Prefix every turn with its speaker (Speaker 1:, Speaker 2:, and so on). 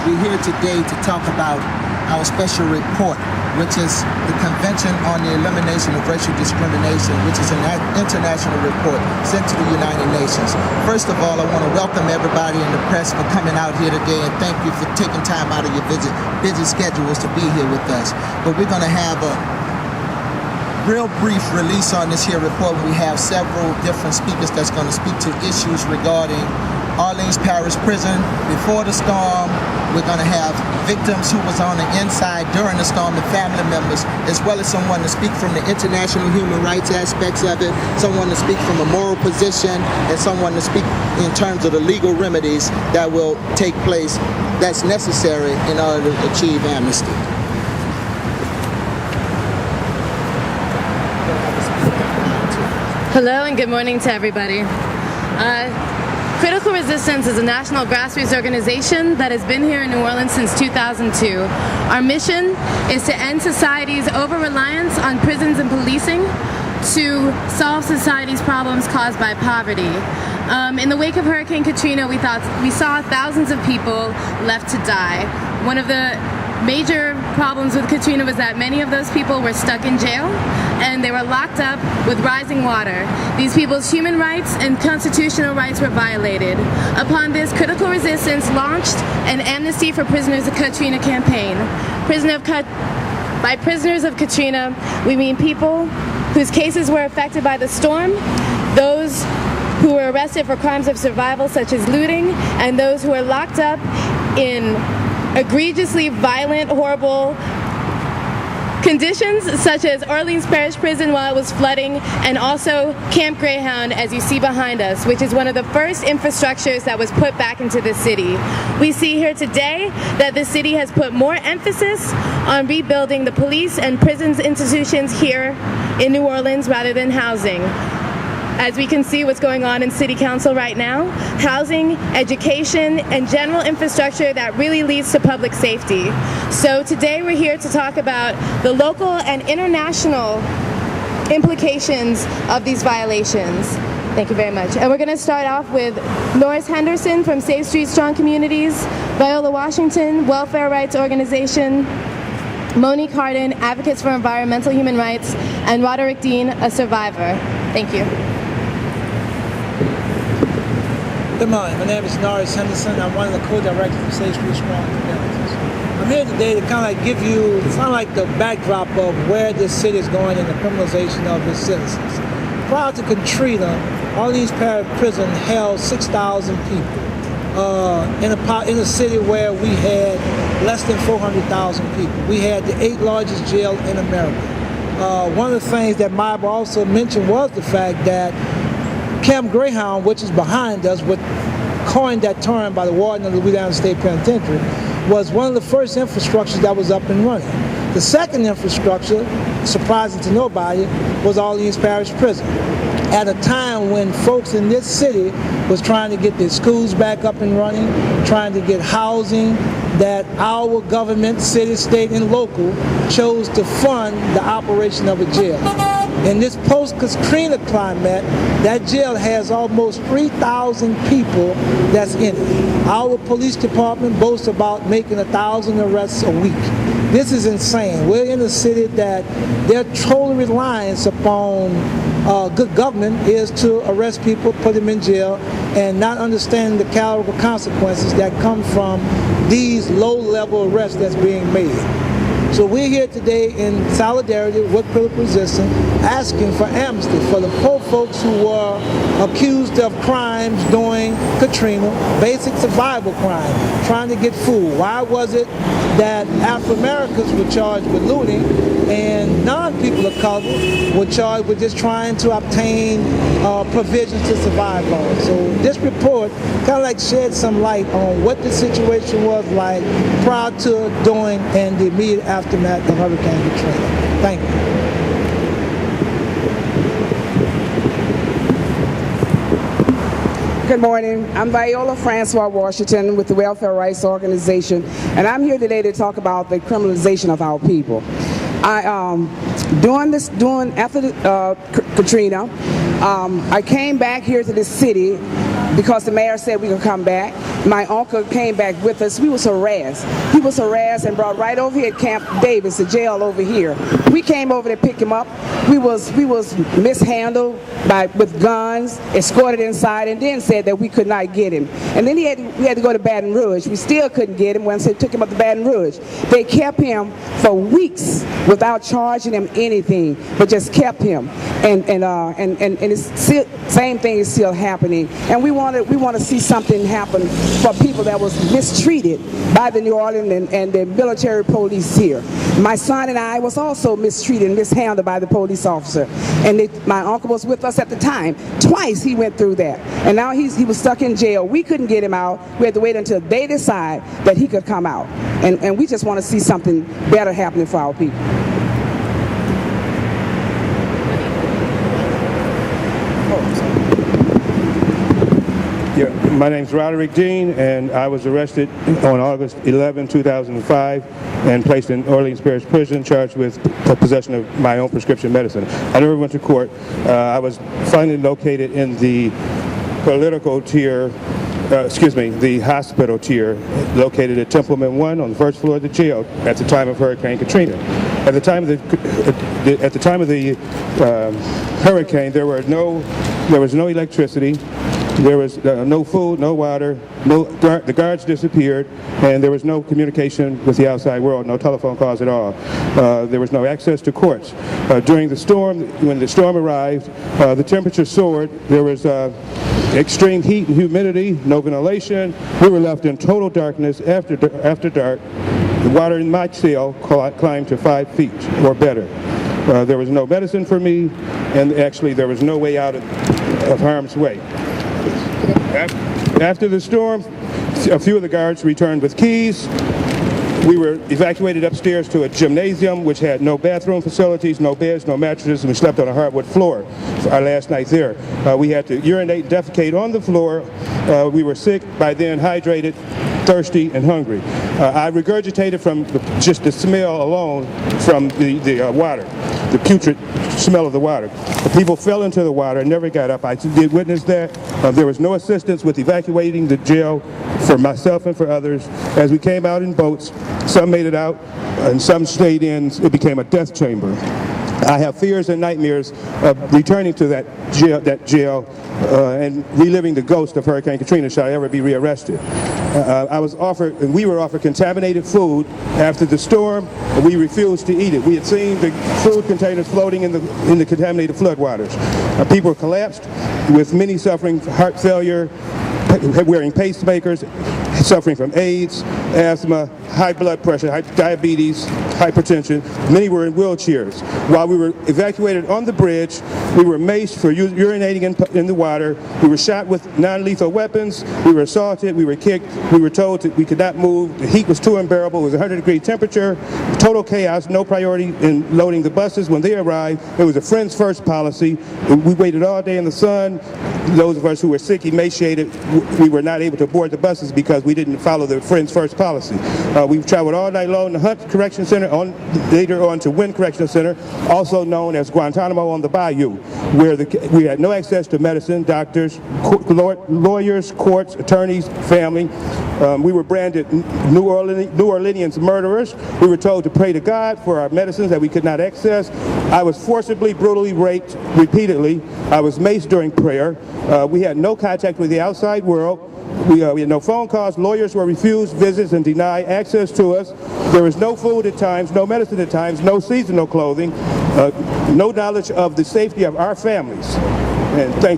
Speaker 1: We're here today to talk about our special report, which is the Convention on the Elimination of Racial Discrimination, which is an international report sent to the United Nations. First of all, I want to welcome everybody in the press for coming out here today, and thank you for taking time out of your busy schedules to be here with us. But we're going to have a real brief release on this here report. We have several different speakers that's going to speak to issues regarding Orleans Parish Prison before the storm. We're going to have victims who was on the inside during the storm, the family members, as well as someone to speak from the international human rights aspects of it, someone to speak from a moral position, and someone to speak in terms of the legal remedies that will take place that's necessary in order to achieve amnesty.
Speaker 2: Hello and good morning to everybody. Critical Resistance is a national grassroots organization that has been here in New Orleans since 2002. Our mission is to end society's over-reliance on prisons and policing to solve society's problems caused by poverty. In the wake of Hurricane Katrina, we saw thousands of people left to die. One of the major problems with Katrina was that many of those people were stuck in jail and they were locked up with rising water. These people's human rights and constitutional rights were violated. Upon this, Critical Resistance launched an Amnesty for Prisoners of Katrina campaign. By prisoners of Katrina, we mean people whose cases were affected by the storm, those who were arrested for crimes of survival such as looting, and those who were locked up in egregiously violent, horrible conditions such as Orleans Parish Prison while it was flooding, and also Camp Greyhound, as you see behind us, which is one of the first infrastructures that was put back into the city. We see here today that the city has put more emphasis on rebuilding the police and prisons institutions here in New Orleans rather than housing. As we can see what's going on in City Council right now, housing, education, and general infrastructure that really leads to public safety. So today we're here to talk about the local and international implications of these violations. Thank you very much. And we're going to start off with Norris Henderson from Safe Streets Strong Communities, Viola Washington, Welfare Rights Organization, Monique Harden, Advocates for Environmental Human Rights, and Roderick Dean, a survivor. Thank you.
Speaker 3: Good morning. My name is Norris Henderson. I'm one of the co-directors of Safe Streets Strong Communities. I'm here today to kind of give you the backdrop of where this city is going in the criminalization of its citizens. Prior to Katrina, Orleans Parish Prison held 6,000 people in a city where we had less than 400,000 people. We had the 8th largest jail in America. One of the things that Maya also mentioned was the fact that Camp Greyhound, which is behind us, what coined that term by the warden of the Louisiana State Penitentiary, was one of the first infrastructures that was up and running. The second infrastructure, surprising to nobody, was Orleans Parish Prison. At a time when folks in this city was trying to get their schools back up and running, trying to get housing, that our government, city, state, and local, chose to fund the operation of a jail. In this post-Katrina climate, that jail has almost 3,000 people that's in it. Our police department boasts about making 1,000 arrests a week. This is insane. We're in a city that their total reliance upon good government is to arrest people, put them in jail, and not understand the caliber consequences that come from these low-level arrests that's being made. So we're here today in solidarity with Critical Resistance, asking for amnesty for the poor folks who were accused of crimes during Katrina, basic survival crime, trying to get food. Why was it that Afro-Americans were charged with looting and non-people of color were charged with just trying to obtain provisions to survive on? So this report kind of shed some light on what the situation was like prior to, during, and the immediate aftermath of Hurricane Katrina. Thank you.
Speaker 4: Good morning. I'm Viola Francois Washington with the Welfare Rights Organization, and I'm here today to talk about the criminalization of our people. After Katrina, I came back here to this city because the mayor said we could come back. My uncle came back with us. We was harassed. He was harassed and brought right over here at Camp Davis, the jail over here. We came over to pick him up. We was mishandled with guns, escorted inside, and then said that we could not get him. And then we had to go to Baton Rouge. We still couldn't get him once they took him up to Baton Rouge. They kept him for weeks without charging him anything, but just kept him. And it's still, same thing is still happening. And we want to see something happen for people that was mistreated by the New Orleans and the military police here. My son and I was also mistreated and mishandled by the police officer. And my uncle was with us at the time. Twice he went through that. And now he was stuck in jail. We couldn't get him out. We had to wait until they decide that he could come out. And we just want to see something better happening for our people.
Speaker 5: Yeah, my name's Roderick Dean, and I was arrested on August 11, 2005, and placed in Orleans Parish Prison, charged with possession of my own prescription medicine. I never went to court. I was finally located in the political tier, the hospital tier, located at Templeman 1 on the first floor of the jail at the time of Hurricane Katrina. At the time of the hurricane, there was no electricity. There was no food, no water, the guards disappeared, and there was no communication with the outside world, no telephone calls at all. There was no access to courts. During the storm, when the storm arrived, the temperature soared. There was extreme heat and humidity, no ventilation. We were left in total darkness after dark. The water in my cell climbed to 5 feet or better. There was no medicine for me, and actually there was no way out of harm's way. After the storm, a few of the guards returned with keys. We were evacuated upstairs to a gymnasium which had no bathroom facilities, no beds, no mattresses, and we slept on a hardwood floor for our last night there. We had to urinate and defecate on the floor. We were sick, by then hydrated, thirsty, and hungry. I regurgitated from just the smell alone from the water, the putrid smell of the water. The people fell into the water and never got up. I did witness that. There was no assistance with evacuating the jail for myself and for others. As we came out in boats, some made it out and some stayed in. It became a death chamber. I have fears and nightmares of returning to that jail and reliving the ghost of Hurricane Katrina should I ever be rearrested. We were offered contaminated food after the storm, and we refused to eat it. We had seen the food containers floating in the contaminated floodwaters. People collapsed, with many suffering heart failure, wearing pacemakers, suffering from AIDS, asthma, high blood pressure, diabetes, hypertension. Many were in wheelchairs. While we were evacuated on the bridge, we were maced for urinating in the water. We were shot with non-lethal weapons. We were assaulted. We were kicked. We were told that we could not move. The heat was too unbearable. It was 100-degree temperature. Total chaos. No priority in loading the buses. When they arrived, it was a friends first policy. We waited all day in the sun. Those of us who were sick, emaciated, we were not able to board the buses because we didn't follow the friends first policy. We've traveled all night long to Hunt Correction Center, later on to Wynn Correctional Center, also known as Guantanamo on the Bayou, where we had no access to medicine, doctors, lawyers, courts, attorneys, family. We were branded New Orleanians murderers. We were told to pray to God for our medicines that we could not access. I was forcibly, brutally raped repeatedly. I was maced during prayer. We had no contact with the outside world. We had no phone calls. Lawyers were refused visits and denied access to us. There was no food at times, no medicine at times, no seasonal clothing, no knowledge of the safety of our families. And thank you.